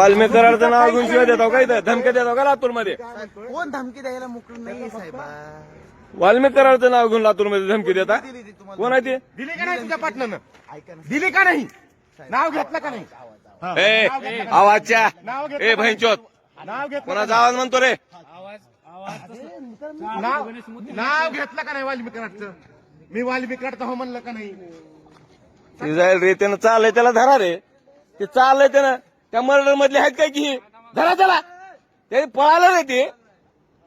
वाल्मिक कराडचं नाव घेऊन शिवाय देतो का इथं धमक्या देतो का लातूरमध्ये? कोण धमकी द्यायला मोकळं नाहीये साहेब. वाल्मिक कराडचं नाव घेऊन लातूरमध्ये धमकी देता कोण आहे ते? दिली का नाही तुझ्या पाटलानं? ऐका ना दिली का नाही? नाव घेतलं का नाही? ए आवाजच्या ए भैंचोत नाव घेतलं कोणाचा आवाज म्हणतो रे? नाव घेतलं का नाही वाल्मिक कराडचं? मी वाल्मिक कराडचं हो म्हणलं का नाही? ते जाईल रे त्यानं चाललंय त्याला धरा रे. ते चाललंय त्यानं त्या मर्डर मधले आहेत काय की धरा त्याला. ते पळालं रे ते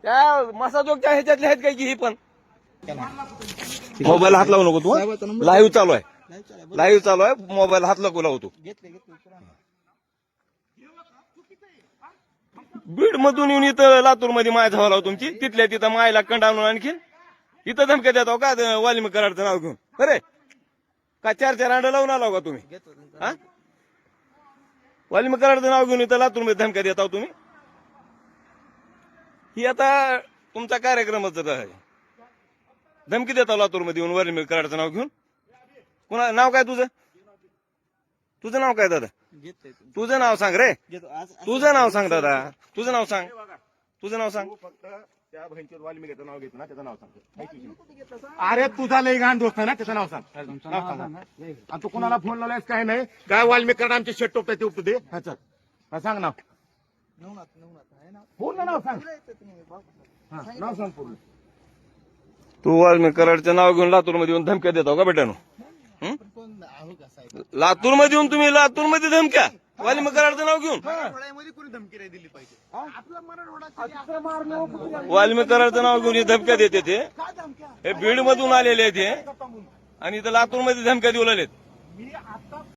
त्या मसाजोगच्या ह्याच्यातले आहेत काय की ही पण. मोबाईल हात लावू नको तू. लाईव्ह चालू आहे. लाईव्ह चालू आहे. मोबाईल हात नको लावू तू. बीड मधून येऊन इथं लातूर मध्ये माय झाला तुमची तिथल्या तिथं मायला कंडावून आणखीन इथं धमक्या देतो का वाल्मिक कराडचं नाव घेऊन? अरे का चार चार अंड लावून आला का तुम्ही? हा वाल्मिक कराडचं नाव घेऊन इथं लातूर मध्ये धमक्या देता तुम्ही? ही आता तुमचा कार्यक्रमच आहे. धमकी देता लातूर मध्ये येऊन वाल्मिक कराडचं नाव घेऊन. कुणा नाव काय तुझं? तुझं नाव काय दादा? तुझं नाव सांग रे. तुझं नाव सांग दादा. तुझं नाव सांग. तुझं नाव सांग. फक्त त्या बहिणीचं वाल्मिकीचं नाव घेतो ना त्याचं नाव सांग. अरे तुझा लय घाण दोस्त आहे ना त्याचं नाव सांग. आणि तू कोणाला फोन लावलायस काय नाही काय वाल्मिक कराड आमचे शेट टोपताय ते उपटू दे. हा चल हा सांग नाव. पूर्ण नाव सांग. नाव सांग पूर्ण. तू वाल्मिक कराडचं नाव घेऊन लातूर मध्ये येऊन धमक्या देतो का बेटानो? लातूर मध्ये येऊन तुम्ही लातूर मध्ये धमक्या वाल्मिक कराडचं नाव घेऊन? कोणी धमकी नाही दिली पाहिजे. आपला मराठवाडा वाल्मिक कराडचं नाव घेऊन हे धमक्या देते ते. हे बीड मधून आलेले आहेत हे आणि इथं लातूर मध्ये धमक्या देऊ लागलेत.